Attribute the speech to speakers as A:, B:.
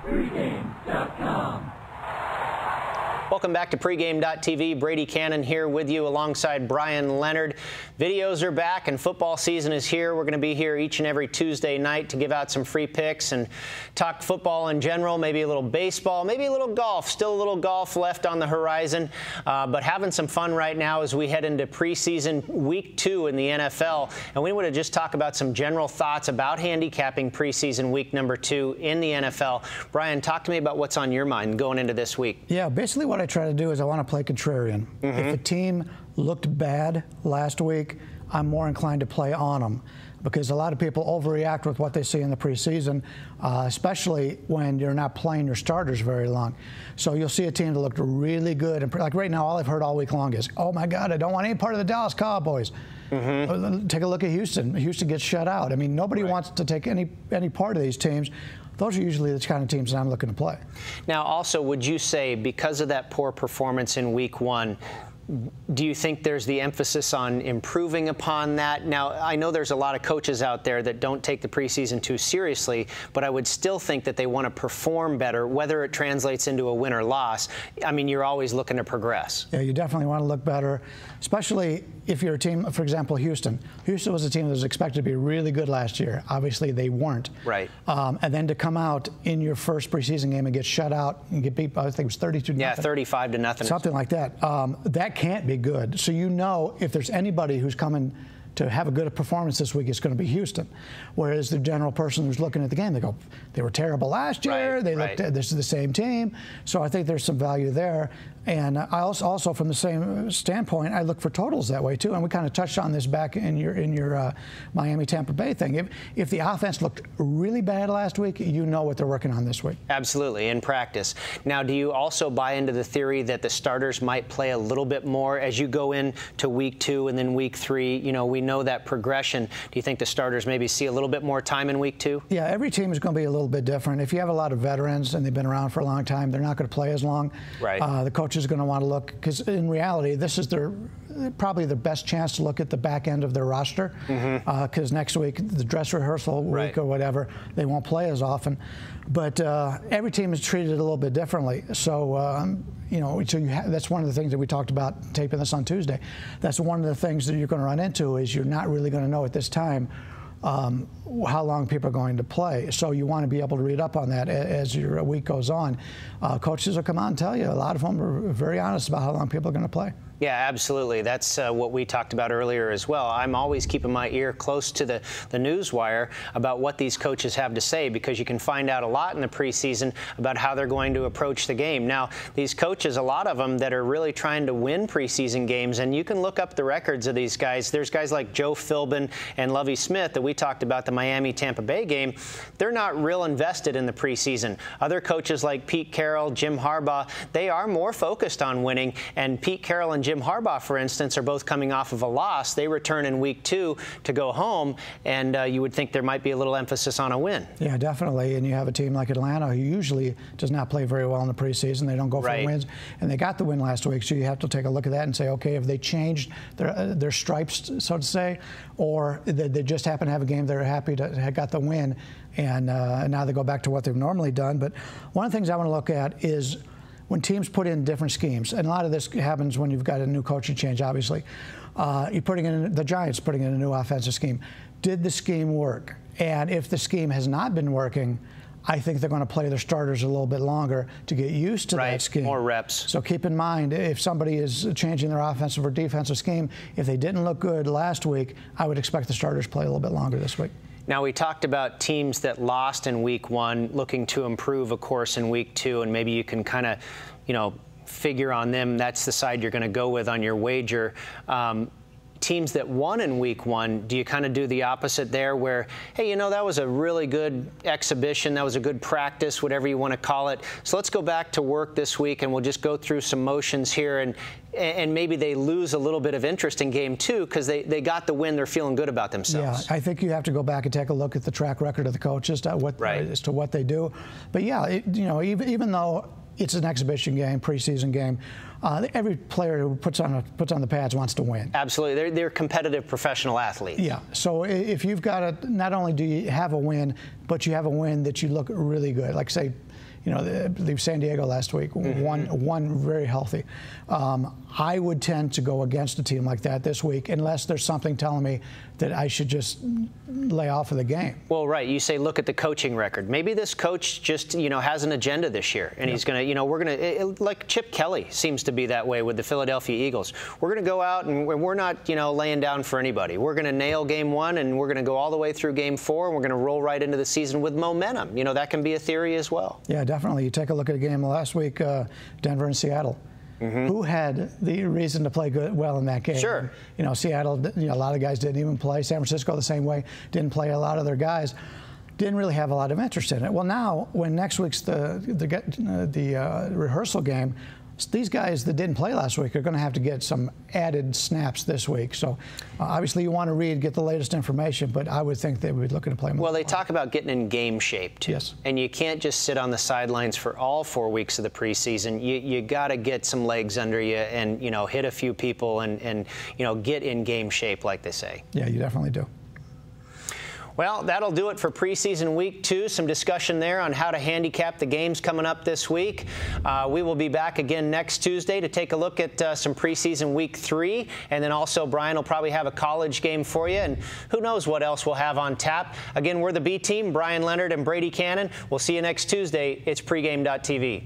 A: Pregame.com.
B: Welcome back to Pregame.tv. Brady Kannon here with you alongside Bryan Leonard. Videos are back and football season is here. We're going to be here each and every Tuesday night to give out some free picks and talk football in general, maybe a little baseball, maybe a little golf. Still a little golf left on the horizon, but having some fun right now as we head into preseason week 2 in the NFL. And we want to just talk about some general thoughts about handicapping preseason week number 2 in the NFL. Bryan, talk to me about what's on your mind going into this week.
C: Yeah, basically what I try to do is I want to play contrarian. If a team looked bad last week, I'm more inclined to play on them because a lot of people overreact with what they see in the preseason, especially when you're not playing your starters very long. So you'll see a team that looked really good. And like right now, all I've heard all week long is, oh, my God, I don't want any part of the Dallas Cowboys. Take a look at Houston. Houston gets shut out. I mean, nobody wants to take any part of these teams. Those are usually the kind of teams that I'm looking to play.
B: Now, also, would you say because of that poor performance in week 1, do you think there's the emphasis on improving upon that? Now, I know there's a lot of coaches out there that don't take the preseason too seriously, but I would still think that they want to perform better, whether it translates into a win or loss. I mean, you're always looking to progress.
C: Yeah, you definitely want to look better, especially if you're a team, for example, Houston. Houston was a team that was expected to be really good last year. Obviously, they weren't.
B: Right.
C: And then to come out in your first preseason game and get shut out and get beat, I think it was 32-0.
B: Yeah, 35-0.
C: Something like that. That can't be good. So you know if there's anybody who's coming to have a good performance this week, it's going to be Houston. Whereas the general person who's looking at the game, they go, they were terrible last year. This is the same team. So I think there's some value there. And I also from the same standpoint, I look for totals that way too. And we kind of touched on this back in your Miami Tampa Bay thing. If the offense looked really bad last week, you know what they're working on this week.
B: Absolutely, in practice. Now, do you also buy into the theory that the starters might play a little bit more as you go into week 2 and then week 3? You know, we know that progression. Do you think the starters maybe see a little bit more time in week 2?
C: Yeah, every team is going to be a little bit different. If you have a lot of veterans and they've been around for a long time, they're not going to play as long.
B: Right.
C: The coach is going to want to look, because in reality, this is probably their best chance to look at the back end of their roster, because next week, the dress rehearsal week or whatever, they won't play as often. But every team is treated a little bit differently. So, you know, that's one of the things that we talked about taping this on Tuesday. That's one of the things that you're going to run into is you're not really going to know at this time how long people are going to play. So you want to be able to read up on that as your week goes on. Coaches will come out and tell you. A lot of them are very honest about how long people are going to play.
B: Yeah, absolutely. That's what we talked about earlier as well. I'm always keeping my ear close to the news wire about what these coaches have to say, because you can find out a lot in the preseason about how they're going to approach the game. Now, these coaches, a lot of them that are really trying to win preseason games, and you can look up the records of these guys. There's guys like Joe Philbin and Lovie Smith that we talked about the Miami-Tampa Bay game. They're not real invested in the preseason. Other coaches like Pete Carroll, Jim Harbaugh, they are more focused on winning, and Pete Carroll and Jim Harbaugh, for instance, are both coming off of a loss. They return in week 2 to go home, and you would think there might be a little emphasis on a win.
C: Yeah, definitely. And you have a team like Atlanta who usually does not play very well in the preseason. They don't go for wins, and they got the win last week. So you have to take a look at that and say, okay, have they changed their stripes, so to say, or they just happen to have a game they're happy to have got the win, and now they go back to what they've normally done. But one of the things I want to look at is when teams put in different schemes, and a lot of this happens when you've got a new coaching change, obviously. You're putting in, the Giants putting in a new offensive scheme. Did the scheme work? And if the scheme has not been working, I think they're going to play their starters a little bit longer to get used to that scheme.
B: More reps.
C: So keep in mind, if somebody is changing their offensive or defensive scheme, if they didn't look good last week, I would expect the starters to play a little bit longer this week.
B: Now, we talked about teams that lost in week 1 looking to improve, of course, in week 2, and maybe you can kind of, you know, figure on them. That's the side you're going to go with on your wager. Teams that won in week 1, do you kind of do the opposite there where, hey, you know, that was a really good exhibition, that was a good practice, whatever you want to call it. So let's go back to work this week and we'll just go through some motions here, and maybe they lose a little bit of interest in game 2 because they got the win, they're feeling good about themselves.
C: Yeah, I think you have to go back and take a look at the track record of the coaches as to what they do. But yeah, you know, even though it's an exhibition game, preseason game, every player who puts on the pads wants to win.
B: Absolutely. They're competitive professional athletes.
C: Yeah. So if you've got not only do you have a win, but you have a win that you look really good. Like say, I believe San Diego last week, one very healthy. I would tend to go against a team like that this week unless there's something telling me that I should just lay off of the game.
B: Well, right. You say look at the coaching record. Maybe this coach just, has an agenda this year, and he's going to, we're going to, like Chip Kelly seems to be that way with the Philadelphia Eagles. We're going to go out and we're not, laying down for anybody. We're going to nail game 1, and we're going to go all the way through game 4, and we're going to roll right into the season with momentum. That can be a theory as well.
C: Yeah, definitely. You take a look at a game last week, Denver and Seattle. Who had the reason to play well in that game?
B: Sure.
C: Seattle, a lot of guys didn't even play. San Francisco the same way, didn't play a lot of their guys. Didn't really have a lot of interest in it. Well, now, when next week's the rehearsal game, these guys that didn't play last week are going to have to get some added snaps this week. So, obviously, you want to read, get the latest information, but I would think they would be looking to play more.
B: Well, they talk about getting in game shape, too.
C: Yes.
B: And you can't just sit on the sidelines for all 4 weeks of the preseason. You got to get some legs under you and, hit a few people and get in game shape, like they say.
C: Yeah, you definitely do.
B: Well, that'll do it for preseason week 2. Some discussion there on how to handicap the games coming up this week. We will be back again next Tuesday to take a look at some preseason week 3. And then also Bryan will probably have a college game for you. And who knows what else we'll have on tap. Again, we're the B team, Bryan, Leonard, and Brady Kannon. We'll see you next Tuesday. It's pregame.tv.